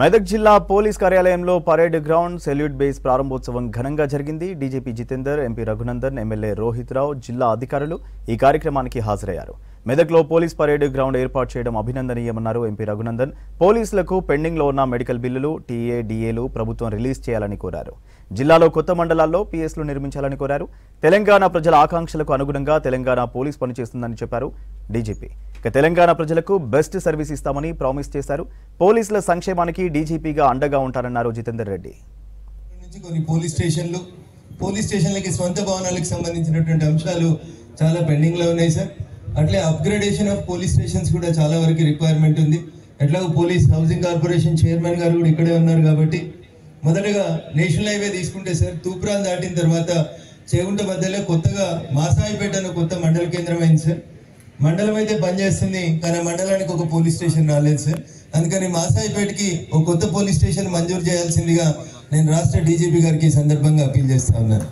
మెదక్ జిల్లా పోలీస్ కార్యాలయంలో parade ground salute base ప్రారంభోత్సవం ఘనంగా జరిగింది. DGP Jitender, MP Raghunandan, MLA Rohit Rao, జిల్లా అధికారులు ఈ కార్యక్రమానికి హాజరయ్యారు. మెదక్లో పోలీస్ పరేడ్ గ్రౌండ్ ఏర్పాటు చేయడం అభినందనీయమన్నారు ఎంపీ రఘునందన్. పోలీసులకు పెండింగ్లో ఉన్న మెడికల్ బిల్లులు, టీఏ, డీఏలు ప్రభుత్వం రిలీజ్ చేయాలని కోరారు. జిల్లాలో కొత్త మండలాల్లో పీఎస్లు నిర్మించాలని కోరారు. తెలంగాణ ప్రజల ఆకాంక్షలకు అనుగుణంగా తెలంగాణ పోలీస్ పనిచేస్తుందని చెప్పారు డీజీపీ. తెలంగాణ ప్రజలకు బెస్ట్ సర్వీస్ ఇస్తామని ప్రామిస్ చేశారు. పోలీసుల సంక్షేమానికి డీజీపీగా అండగా ఉంటారన్నారు జితేందర్ రెడ్డి. కొన్ని పోలీస్ స్టేషన్లకి స్వంత భవనాలకు సంబంధించినటువంటి అంశాలు చాలా పెండింగ్ లో ఉన్నాయి సార్. అట్లే అప్గ్రేడేషన్ ఆఫ్ పోలీస్ స్టేషన్స్ కూడా చాలా వరకు రిక్వైర్మెంట్ ఉంది. ఎట్లాగో పోలీస్ హౌసింగ్ కార్పొరేషన్ చైర్మన్ గారు కూడా ఇక్కడే ఉన్నారు కాబట్టి మొదటగా నేషనల్ హైవే తీసుకుంటే సార్, తూప్రాన్ దాటిన తర్వాత చేగుంట మధ్యలో కొత్తగా మాసాయిపేట అనే కొత్త మండల కేంద్రం అయింది సార్. మండలం అయితే పనిచేస్తుంది, కానీ మండలానికి ఒక పోలీస్ స్టేషన్ రాలేదు సార్. అందుకని మాసాయిపేటకి ఒక కొత్త పోలీస్ స్టేషన్ మంజూరు చేయాల్సిందిగా నేను రాష్ట్ర డీజీపీ గారికి ఈ సందర్భంగా అప్పీల్ చేస్తా ఉన్నాను.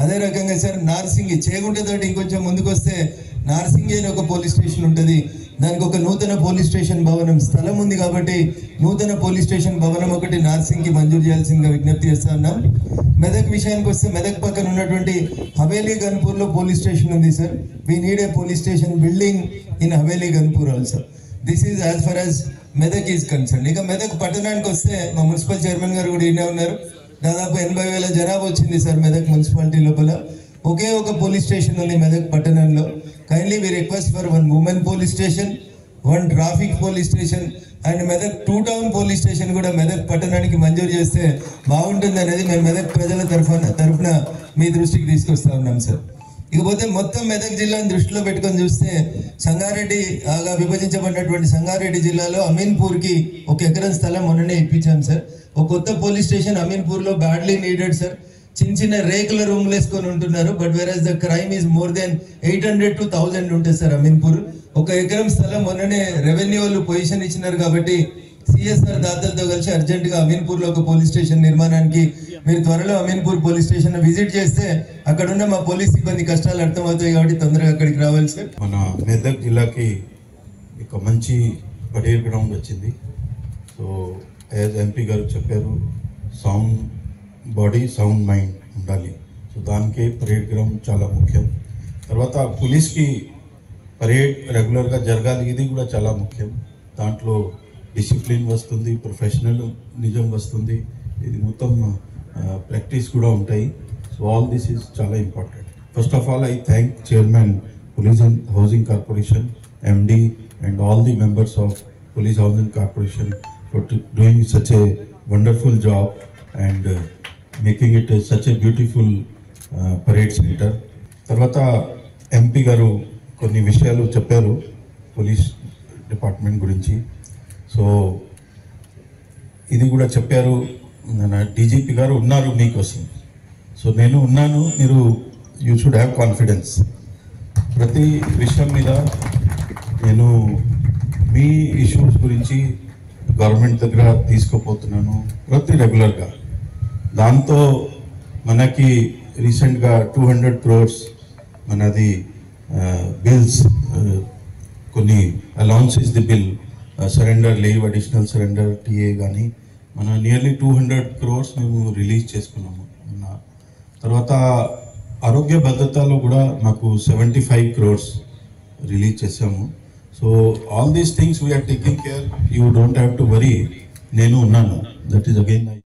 అదే రకంగా సార్, నార్సింగి చేగుంటతోటి ఇంకొంచెం ముందుకు వస్తే నార్సింగి అని ఒక పోలీస్ స్టేషన్ ఉంటుంది. దానికి ఒక నూతన పోలీస్ స్టేషన్ భవనం స్థలం ఉంది కాబట్టి నూతన పోలీస్ స్టేషన్ భవనం ఒకటి నార్సింగ్కి మంజూరు చేయాల్సిందిగా విజ్ఞప్తి చేస్తా ఉన్నాం. మెదక్ విషయానికి వస్తే మెదక్ పక్కన ఉన్నటువంటి హవేలీ గన్పూర్లో పోలీస్ స్టేషన్ ఉంది sir. We need a police station building in Haveli Ganpur also. This is as far as Medak is concern. ఇక మెదక్ పట్టణానికి వస్తే మా మున్సిపల్ చైర్మన్ గారు కూడా ఈయనే ఉన్నారు. దాదాపు 80,000 జనాభా వచ్చింది సార్ మెదక్ మున్సిపాలిటీ లోపల. ఒకే ఒక పోలీస్ స్టేషన్ ఉంది మెదక్ పట్టణంలో. Kindly we request for 1 women police station, 1 traffic police station and Medak 2 town police station కూడా మెదక్ పట్టణానికి మంజూరు చేస్తే బాగుంటుంది అనేది మేము మెదక్ ప్రజల తరఫున మీ దృష్టికి తీసుకొస్తా ఉన్నాం సార్. ఇకపోతే మొత్తం మెదక్ జిల్లాను దృష్టిలో పెట్టుకొని చూస్తే సంగారెడ్డిగా విభజించబడినటువంటి సంగారెడ్డి జిల్లాలో అమీన్పూర్కి 1 ఎకరం స్థలం మొన్ననే ఇప్పించాం సార్. ఒక కొత్త పోలీస్ స్టేషన్ అమీన్పూర్లో బ్యాడ్లీ నీడెడ్ సార్. చిన్న రేకుల రూమ్లు వేసుకొని ఉంటున్నారు. But average the crime is more than 800 to 1000 ఉంటుంది సార్ అమీన్పూర్. 1 ఎకరం స్థలం మొన్ననే రెవెన్యూ వాళ్ళు పొజిషన్ ఇచ్చినారు కాబట్టి సిఎస్ఆర్ దాతలతో కలిసి అర్జెంటుగా అమీన్పూర్లో ఒక పోలీస్ స్టేషన్ నిర్మాణానికి మీరు త్వరలో అమీన్పూర్ పోలీస్ స్టేషన్ విజిట్ చేస్తే అక్కడ ఉన్న మా పోలీస్ సిబ్బంది కష్టాలు అర్థమవుతాయి కాబట్టి తొందరగా అక్కడికి రావాలి సార్. మన మెదక్ జిల్లాకి ఒక మంచి పరేడ్ గ్రౌండ్ వచ్చింది. సో యాజ్ ఎంపీ గారు చెప్పారు, సౌండ్ బాడీ సౌండ్ మైండ్ ఉండాలి. సో దానికే పరేడ్ గ్రౌండ్ చాలా ముఖ్యం. తర్వాత పోలీస్కి పరేడ్ రెగ్యులర్గా జరగాలి, ఇది కూడా చాలా ముఖ్యం. దాంట్లో డిసిప్లిన్ వస్తుంది, ప్రొఫెషనల్ నిజం వస్తుంది, ఇది మొత్తం ప్రాక్టీస్ కూడా ఉంటాయి. సో ఆల్ దిస్ ఈజ్ చాలా important. First of all I thank chairman police and housing corporation, MD and all the members of police housing corporation for doing such a wonderful job and making it such a beautiful parade centre. తర్వాత MP గారు కొన్ని విషయాలు చెప్పారు police department గురించి. So ఇది కూడా చెప్పారు, DGP గారు ఉన్నారు మీకోసం. సో నేను ఉన్నాను, మీరు యూ షుడ్ హ్యావ్ కాన్ఫిడెన్స్. ప్రతి విషయం మీద నేను మీ ఇష్యూస్ గురించి గవర్నమెంట్ దగ్గర తీసుకుపోతున్నాను ప్రతి రెగ్యులర్గా. దాంతో మనకి రీసెంట్గా 200 crores మనది బిల్స్, కొన్ని allowances the bill, surrender leave, additional surrender, TA కానీ మన నియర్లీ 200 crores మేము రిలీజ్ చేసుకున్నాము. తర్వాత ఆరోగ్య భద్రతలో కూడా మాకు 75 crores రిలీజ్ చేసాము. So all these things we're taking care, you don't have to worry. నేను ఉన్నాను. That is again